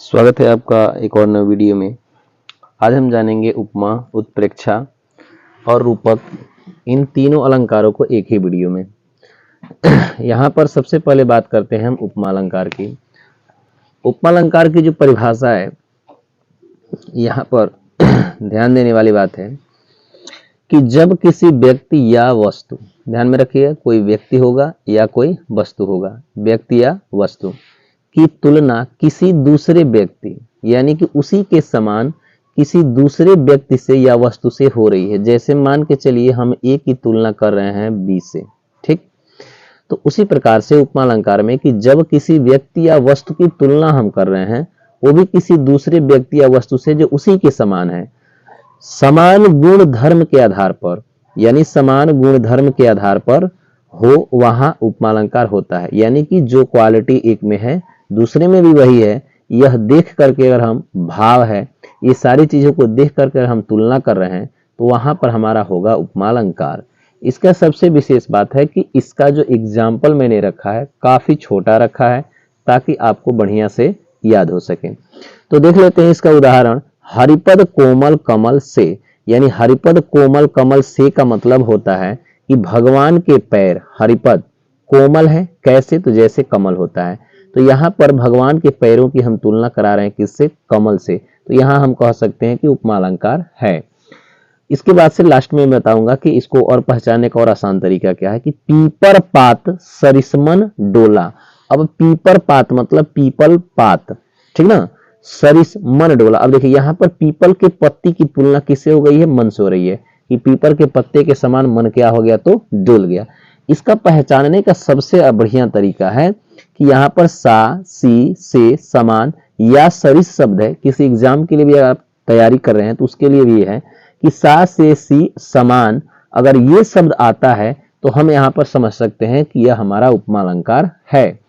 स्वागत है आपका एक और नए वीडियो में। आज हम जानेंगे उपमा, उत्प्रेक्षा और रूपक, इन तीनों अलंकारों को एक ही वीडियो में। यहाँ पर सबसे पहले बात करते हैं हम उपमा अलंकार की। उपमा अलंकार की जो परिभाषा है, यहाँ पर ध्यान देने वाली बात है कि जब किसी व्यक्ति या वस्तु, ध्यान में रखिए, कोई व्यक्ति होगा या कोई वस्तु होगा, व्यक्ति या वस्तु की तुलना किसी दूसरे व्यक्ति यानी कि उसी के समान किसी दूसरे व्यक्ति से या वस्तु से हो रही है। जैसे मान के चलिए हम ए की तुलना कर रहे हैं बी से, ठीक। तो उसी प्रकार से उपमा अलंकार में कि जब किसी व्यक्ति या वस्तु की तुलना हम कर रहे हैं, वो भी किसी दूसरे व्यक्ति या वस्तु से जो उसी के समान है, समान गुण धर्म के आधार पर, यानी समान गुण धर्म के आधार पर हो, वहां उपमा अलंकार होता है। यानी कि जो क्वालिटी एक में है दूसरे में भी वही है, यह देख करके अगर हम भाव है, ये सारी चीजों को देख करके हम तुलना कर रहे हैं, तो वहां पर हमारा होगा उपमा अलंकार। इसका सबसे विशेष बात है कि इसका जो एग्जाम्पल मैंने रखा है काफी छोटा रखा है, ताकि आपको बढ़िया से याद हो सके। तो देख लेते हैं इसका उदाहरण। हरिपद कोमल कमल से, यानी हरिपद कोमल कमल से का मतलब होता है कि भगवान के पैर हरिपद कोमल है, कैसे, तो जैसे कमल होता है। तो यहाँ पर भगवान के पैरों की हम तुलना करा रहे हैं किससे, कमल से। तो यहाँ हम कह सकते हैं कि उपमा अलंकार है। इसके बाद से लास्ट में बताऊंगा कि इसको और पहचानने का और आसान तरीका क्या है कि पीपर पात सरिसमन डोला। अब पीपर पात मतलब पीपल पात, ठीक ना, सरिस मन डोला। अब देखिए यहाँ पर पीपल के पत्ती की तुलना किससे हो गई है, मन से हो रही है कि पीपल के पत्ते के समान मन क्या हो गया, तो डोल गया। इसका पहचानने का सबसे बढ़िया तरीका है कि यहाँ पर सा, सी, से, समान या सरिस शब्द है। किसी एग्जाम के लिए भी आप तैयारी कर रहे हैं तो उसके लिए भी है कि सा, से, सी, समान, अगर ये शब्द आता है तो हम यहाँ पर समझ सकते हैं कि यह हमारा उपमा अलंकार है।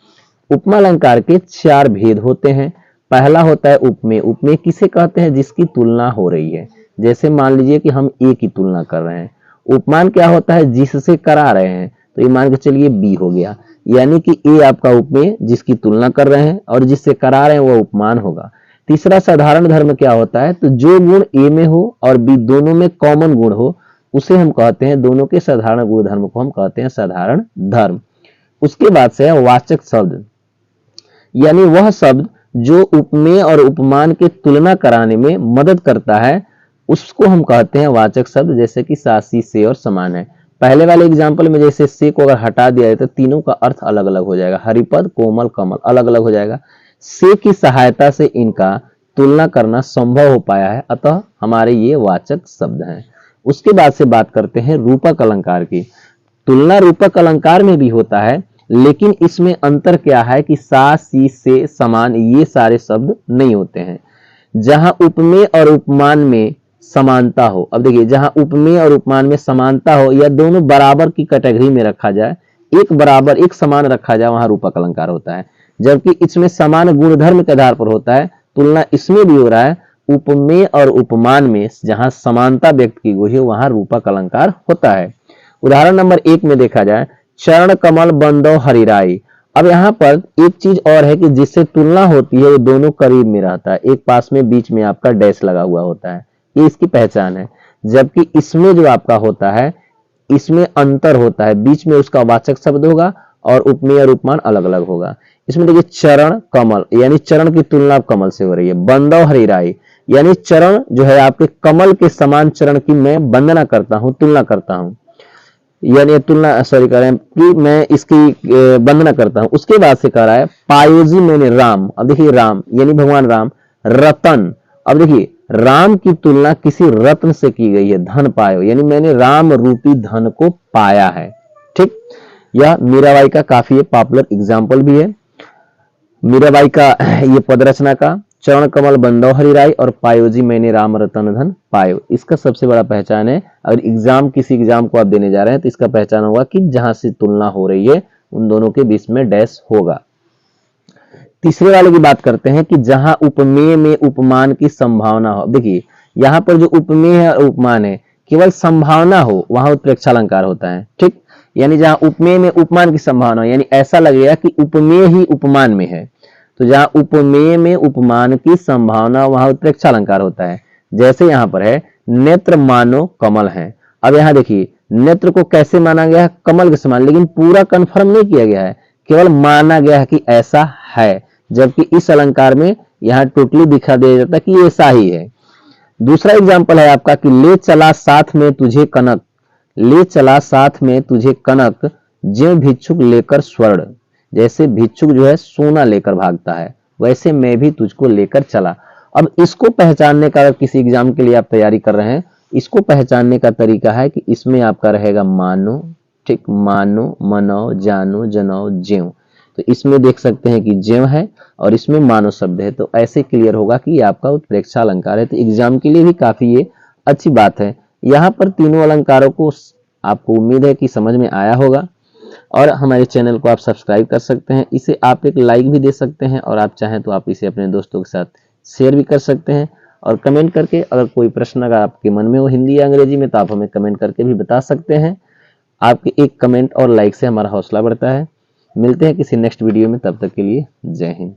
उपमा अलंकार के 4 भेद होते हैं। पहला होता है उपमेय। उपमेय किसे कहते हैं, जिसकी तुलना हो रही है। जैसे मान लीजिए कि हम ए की तुलना कर रहे हैं। उपमान क्या होता है, जिससे करा रहे हैं, तो ये मान के चलिए बी हो गया, यानी कि ए आपका उपमेय जिसकी तुलना कर रहे हैं, और जिससे करा रहे हैं वो उपमान होगा। तीसरा साधारण धर्म क्या होता है, तो जो गुण ए में हो और बी दोनों में कॉमन गुण हो, उसे हम कहते हैं, दोनों के साधारण गुण धर्म को हम कहते हैं साधारण धर्म। उसके बाद से है वाचक शब्द, यानी वह शब्द जो उपमेय और उपमान के तुलना कराने में मदद करता है, उसको हम कहते हैं वाचक शब्द। जैसे कि सासी, से और समान है। पहले वाले एग्जाम्पल में जैसे से को अगर हटा दिया जाए तो तीनों का अर्थ अलग अलग हो जाएगा। हरिपद, कोमल, कमल अलग अलग हो जाएगा। से की सहायता से इनका तुलना करना संभव हो पाया है, अतः हमारे ये वाचक शब्द हैं। उसके बाद से बात करते हैं रूपक अलंकार की। तुलना रूपक अलंकार में भी होता है, लेकिन इसमें अंतर क्या है कि सा, सी, से, समान ये सारे शब्द नहीं होते हैं। जहां उपमेय और उपमान में समानता हो, अब देखिए जहां उपमेय और उपमान में समानता हो या दोनों बराबर की कैटेगरी में रखा जाए, एक बराबर एक समान रखा जाए, वहां रूपक अलंकार होता है। जबकि इसमें समान गुणधर्म के आधार पर होता है, तुलना इसमें भी हो रहा है। उपमेय और उपमान में जहां समानता व्यक्त की गई है, वहां रूपक अलंकार होता है। उदाहरण नंबर 1 में देखा जाए, चरण कमल बंदो हरिराई। अब यहाँ पर एक चीज और है कि जिससे तुलना होती है वो दोनों करीब में रहता है, एक पास में, बीच में आपका डैश लगा हुआ होता है, ये इसकी पहचान है। जबकि इसमें जो आपका होता है, इसमें अंतर होता है, बीच में उसका वाचक शब्द होगा और उपमेय और उपमान अलग अलग होगा। इसमें देखिए चरण कमल, यानी चरण की तुलना कमल से हो रही है। बंदो हरिराई, यानी चरण जो है आपके कमल के समान चरण की मैं वंदना करता हूं, तुलना करता हूं, यानी तुलना सॉरी करें कि मैं इसकी वंदना करता हूं। उसके बाद से कह रहा है पायोजी मैंने राम। अब देखिए राम यानी भगवान राम, रतन। अब देखिए राम की तुलना किसी रत्न से की गई है, धन पायो, यानी मैंने राम रूपी धन को पाया है, ठीक। यह मीराबाई का काफी पॉपुलर एग्जाम्पल भी है। मीराबाई का ये पद रचना का, चरण कमल बंदो हरिराई और पायोजी मैंने राम रतन धन पायो, इसका सबसे बड़ा पहचान है। अगर एग्जाम किसी एग्जाम को आप देने जा रहे हैं तो इसका पहचान होगा कि जहां से तुलना हो रही है उन दोनों के बीच में डैश होगा। तीसरे वाले की बात करते हैं कि जहां उपमेय में उपमान की संभावना हो। देखिए यहाँ पर जो उपमेय है और उपमान है केवल संभावना हो वहां उत्प्रेक्षा अलंकार होता है। ठीक, यानी जहां उपमेय में उपमान की संभावना, यानी ऐसा लगेगा कि उपमेय ही उपमान में है, तो जहां उपमेय में उपमान की संभावना वहां उत्प्रेक्षा अलंकार होता है। जैसे यहाँ पर है नेत्र मानो कमल है। अब यहाँ देखिए नेत्र को कैसे माना गया है, कमल के समान, लेकिन पूरा कंफर्म नहीं किया गया है, केवल माना गया है कि ऐसा है, जबकि इस अलंकार में यहाँ टोटली दिखा दिया जाता है कि ऐसा ही है। दूसरा एग्जाम्पल है आपका कि ले चला साथ में तुझे कनक, ले चला साथ में तुझे कनक, ज्यों भिक्षुक लेकर स्वर्ण। जैसे भिक्षुक जो है सोना लेकर भागता है, वैसे मैं भी तुझको लेकर चला। अब इसको पहचानने का, अगर किसी एग्जाम के लिए आप तैयारी कर रहे हैं, इसको पहचानने का तरीका है कि इसमें आपका रहेगा मानो, ठीक, मानो, मनो, जानो, जनो, ज्यों। तो इसमें देख सकते हैं कि ज्यों है और इसमें मानो शब्द है, तो ऐसे क्लियर होगा कि ये आपका उत्प्रेक्षा अलंकार है। तो एग्जाम के लिए भी काफी ये अच्छी बात है। यहाँ पर तीनों अलंकारों को आपको उम्मीद है कि समझ में आया होगा, और हमारे चैनल को आप सब्सक्राइब कर सकते हैं। इसे आप एक लाइक भी दे सकते हैं, और आप चाहें तो आप इसे अपने दोस्तों के साथ शेयर भी कर सकते हैं। और कमेंट करके अगर कोई प्रश्न अगर आपके मन में हो हिंदी या अंग्रेजी में, तो आप हमें कमेंट करके भी बता सकते हैं। आपके एक कमेंट और लाइक से हमारा हौसला बढ़ता है। मिलते हैं किसी नेक्स्ट वीडियो में, तब तक के लिए जय हिंद।